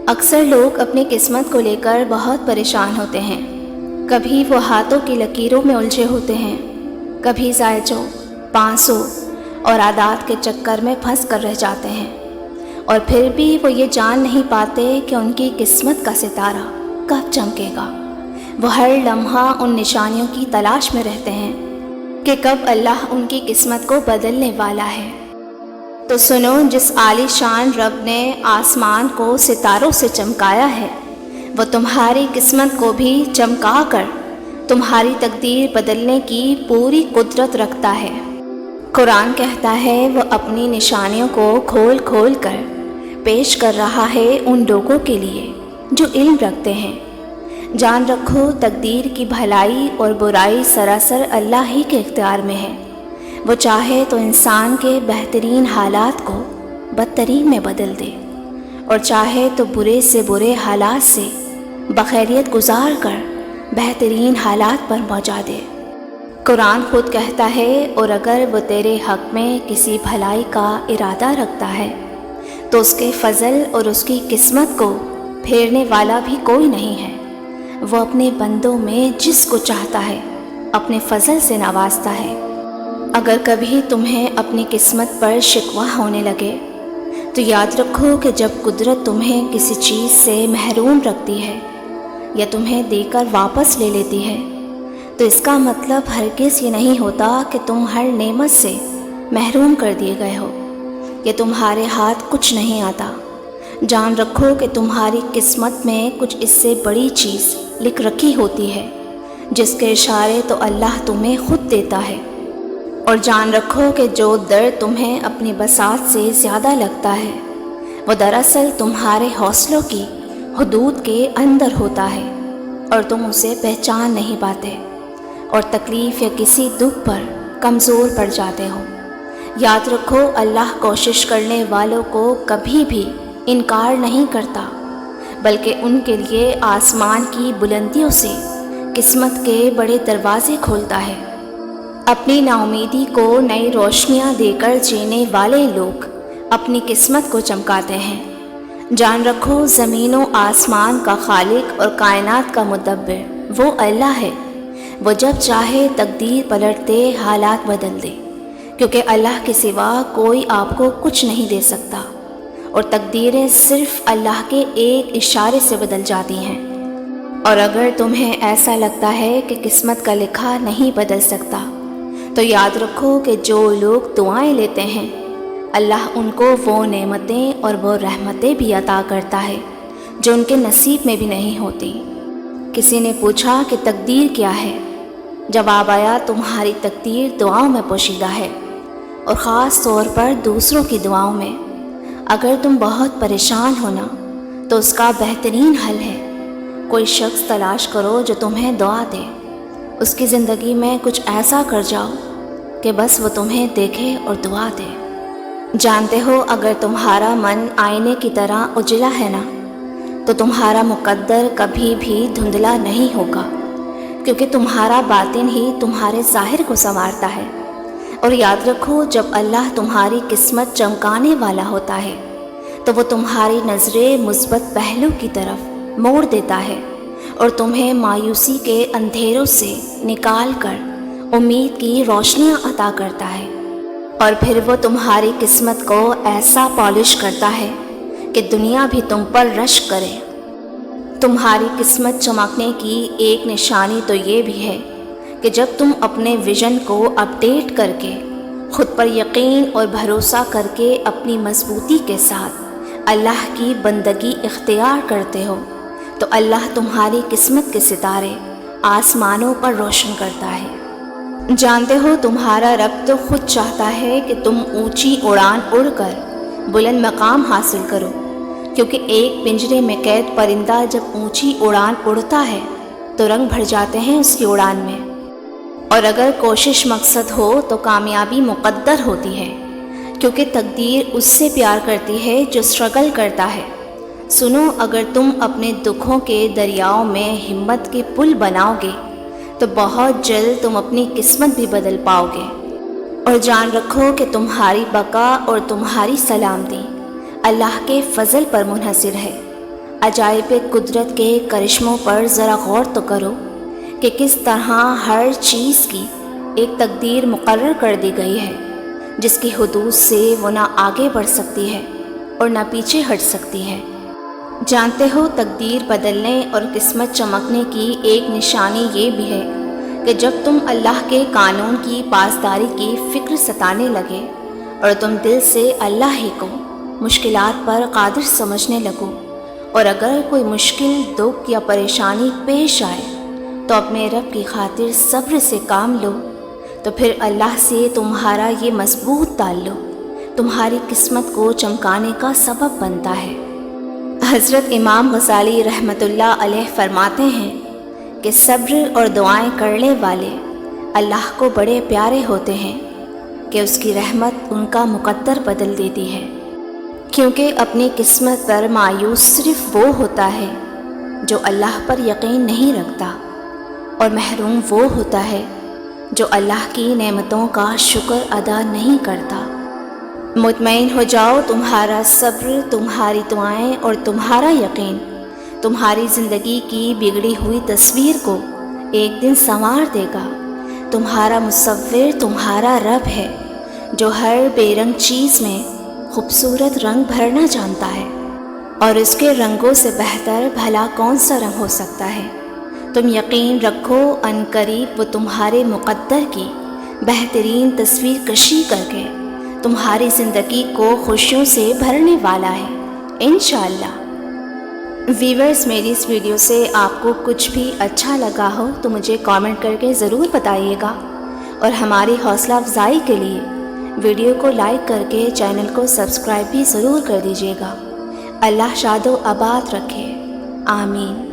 اکثر لوگ اپنی قسمت کو لے کر بہت پریشان ہوتے ہیں۔ کبھی وہ ہاتھوں کی لکیروں میں الجھے ہوتے ہیں، کبھی ذائچوں، پانسوں اور عادات کے چکر میں پھنس کر رہ جاتے ہیں، اور پھر بھی وہ یہ جان نہیں پاتے کہ ان کی قسمت کا ستارہ کب چمکے گا۔ وہ ہر لمحہ ان نشانیوں کی تلاش میں رہتے ہیں کہ کب اللہ ان کی قسمت کو بدلنے والا ہے۔ تو سنو، جس عالی شان رب نے آسمان کو ستاروں سے چمکایا ہے، وہ تمہاری قسمت کو بھی چمکا کر تمہاری تقدیر بدلنے کی پوری قدرت رکھتا ہے۔ قرآن کہتا ہے وہ اپنی نشانیوں کو کھول کھول کر پیش کر رہا ہے ان لوگوں کے لیے جو علم رکھتے ہیں۔ جان رکھو، تقدیر کی بھلائی اور برائی سراسر اللہ ہی کے اختیار میں ہے۔ وہ چاہے تو انسان کے بہترین حالات کو بدترین میں بدل دے، اور چاہے تو برے سے برے حالات سے بخیریت گزار کر بہترین حالات پر پہنچا دے۔ قرآن خود کہتا ہے، اور اگر وہ تیرے حق میں کسی بھلائی کا ارادہ رکھتا ہے تو اس کے فضل اور اس کی قسمت کو پھیرنے والا بھی کوئی نہیں ہے۔ وہ اپنے بندوں میں جس کو چاہتا ہے اپنے فضل سے نوازتا ہے۔ اگر کبھی تمہیں اپنی قسمت پر شکوہ ہونے لگے تو یاد رکھو کہ جب قدرت تمہیں کسی چیز سے محروم رکھتی ہے یا تمہیں دے کر واپس لے لیتی ہے تو اس کا مطلب ہرگز یہ نہیں ہوتا کہ تم ہر نعمت سے محروم کر دیے گئے ہو یا تمہارے ہاتھ کچھ نہیں آتا۔ جان رکھو کہ تمہاری قسمت میں کچھ اس سے بڑی چیز لکھ رکھی ہوتی ہے جس کے اشارے تو اللہ تمہیں خود دیتا ہے۔ اور جان رکھو کہ جو درد تمہیں اپنی بساط سے زیادہ لگتا ہے وہ دراصل تمہارے حوصلوں کی حدود کے اندر ہوتا ہے اور تم اسے پہچان نہیں پاتے، اور تکلیف یا کسی دکھ پر کمزور پڑ جاتے ہو۔ یاد رکھو، اللہ کوشش کرنے والوں کو کبھی بھی انکار نہیں کرتا، بلکہ ان کے لیے آسمان کی بلندیوں سے قسمت کے بڑے دروازے کھولتا ہے۔ اپنی ناامیدی کو نئی روشنیاں دے کر جینے والے لوگ اپنی قسمت کو چمکاتے ہیں۔ جان رکھو، زمین و آسمان کا خالق اور کائنات کا مدبر وہ اللہ ہے۔ وہ جب چاہے تقدیر پلٹ دے، حالات بدل دے، کیونکہ اللہ کے سوا کوئی آپ کو کچھ نہیں دے سکتا، اور تقدیریں صرف اللہ کے ایک اشارے سے بدل جاتی ہیں۔ اور اگر تمہیں ایسا لگتا ہے کہ قسمت کا لکھا نہیں بدل سکتا تو یاد رکھو کہ جو لوگ دعائیں لیتے ہیں اللہ ان کو وہ نعمتیں اور وہ رحمتیں بھی عطا کرتا ہے جو ان کے نصیب میں بھی نہیں ہوتی۔ کسی نے پوچھا کہ تقدیر کیا ہے؟ جواب آیا، تمہاری تقدیر دعاؤں میں پوشیدہ ہے، اور خاص طور پر دوسروں کی دعاؤں میں۔ اگر تم بہت پریشان ہونا تو اس کا بہترین حل ہے کوئی شخص تلاش کرو جو تمہیں دعا دے، اس کی زندگی میں کچھ ایسا کر جاؤ کہ بس وہ تمہیں دیکھے اور دعا دے۔ جانتے ہو، اگر تمہارا من آئینے کی طرح اجلا ہے نا تو تمہارا مقدر کبھی بھی دھندلا نہیں ہوگا، کیونکہ تمہارا باطن ہی تمہارے ظاہر کو سنوارتا ہے۔ اور یاد رکھو، جب اللہ تمہاری قسمت چمکانے والا ہوتا ہے تو وہ تمہاری نظریں مثبت پہلو کی طرف موڑ دیتا ہے اور تمہیں مایوسی کے اندھیروں سے نکال کر امید کی روشنیاں عطا کرتا ہے، اور پھر وہ تمہاری قسمت کو ایسا پالش کرتا ہے کہ دنیا بھی تم پر رشک کرے۔ تمہاری قسمت چمکنے کی ایک نشانی تو یہ بھی ہے کہ جب تم اپنے ویژن کو اپڈیٹ کر کے خود پر یقین اور بھروسہ کر کے اپنی مضبوطی کے ساتھ اللہ کی بندگی اختیار کرتے ہو تو اللہ تمہاری قسمت کے ستارے آسمانوں پر روشن کرتا ہے۔ جانتے ہو، تمہارا رب تو خود چاہتا ہے کہ تم اونچی اڑان اڑ کر بلند مقام حاصل کرو، کیونکہ ایک پنجرے میں قید پرندہ جب اونچی اڑان اڑتا ہے تو رنگ بھر جاتے ہیں اس کی اڑان میں، اور اگر کوشش مقصد ہو تو کامیابی مقدر ہوتی ہے، کیونکہ تقدیر اس سے پیار کرتی ہے جو اسٹرگل کرتا ہے۔ سنو، اگر تم اپنے دکھوں کے دریاؤں میں ہمت کے پل بناؤ گے تو بہت جلد تم اپنی قسمت بھی بدل پاؤ گے۔ اور جان رکھو کہ تمہاری بقا اور تمہاری سلامتی اللہ کے فضل پر منحصر ہے۔ عجائب قدرت کے کرشموں پر ذرا غور تو کرو کہ کس طرح ہر چیز کی ایک تقدیر مقرر کر دی گئی ہے، جس کی حدود سے وہ نہ آگے بڑھ سکتی ہے اور نہ پیچھے ہٹ سکتی ہے۔ جانتے ہو تقدیر بدلنے اور قسمت چمکنے کی ایک نشانی یہ بھی ہے کہ جب تم اللہ کے قانون کی پاسداری کی فکر ستانے لگے اور تم دل سے اللہ ہی کو مشکلات پر قادر سمجھنے لگو، اور اگر کوئی مشکل، دکھ یا پریشانی پیش آئے تو اپنے رب کی خاطر صبر سے کام لو، تو پھر اللہ سے تمہارا یہ مضبوط تعلق تمہاری قسمت کو چمکانے کا سبب بنتا ہے۔ حضرت امام غزالی رحمۃ اللہ علیہ فرماتے ہیں کہ صبر اور دعائیں کرنے والے اللہ کو بڑے پیارے ہوتے ہیں کہ اس کی رحمت ان کا مقدر بدل دیتی ہے، کیونکہ اپنی قسمت پر مایوس صرف وہ ہوتا ہے جو اللہ پر یقین نہیں رکھتا، اور محروم وہ ہوتا ہے جو اللہ کی نعمتوں کا شکر ادا نہیں کرتا۔ مطمئن ہو جاؤ، تمہارا صبر، تمہاری دعائیں اور تمہارا یقین تمہاری زندگی کی بگڑی ہوئی تصویر کو ایک دن سنوار دے گا۔ تمہارا مصور تمہارا رب ہے جو ہر بے رنگ چیز میں خوبصورت رنگ بھرنا جانتا ہے، اور اس کے رنگوں سے بہتر بھلا کون سا رنگ ہو سکتا ہے۔ تم یقین رکھو، ان قریب وہ تمہارے مقدر کی بہترین تصویر کشی کر کے تمہاری زندگی کو خوشیوں سے بھرنے والا ہے انشاءاللہ۔ ویورز، میری اس ویڈیو سے آپ کو کچھ بھی اچھا لگا ہو تو مجھے کامنٹ کر کے ضرور بتائیے گا، اور ہماری حوصلہ افزائی کے لیے ویڈیو کو لائک کر کے چینل کو سبسکرائب بھی ضرور کر دیجیے گا۔ اللہ شاد و آباد رکھے، آمین۔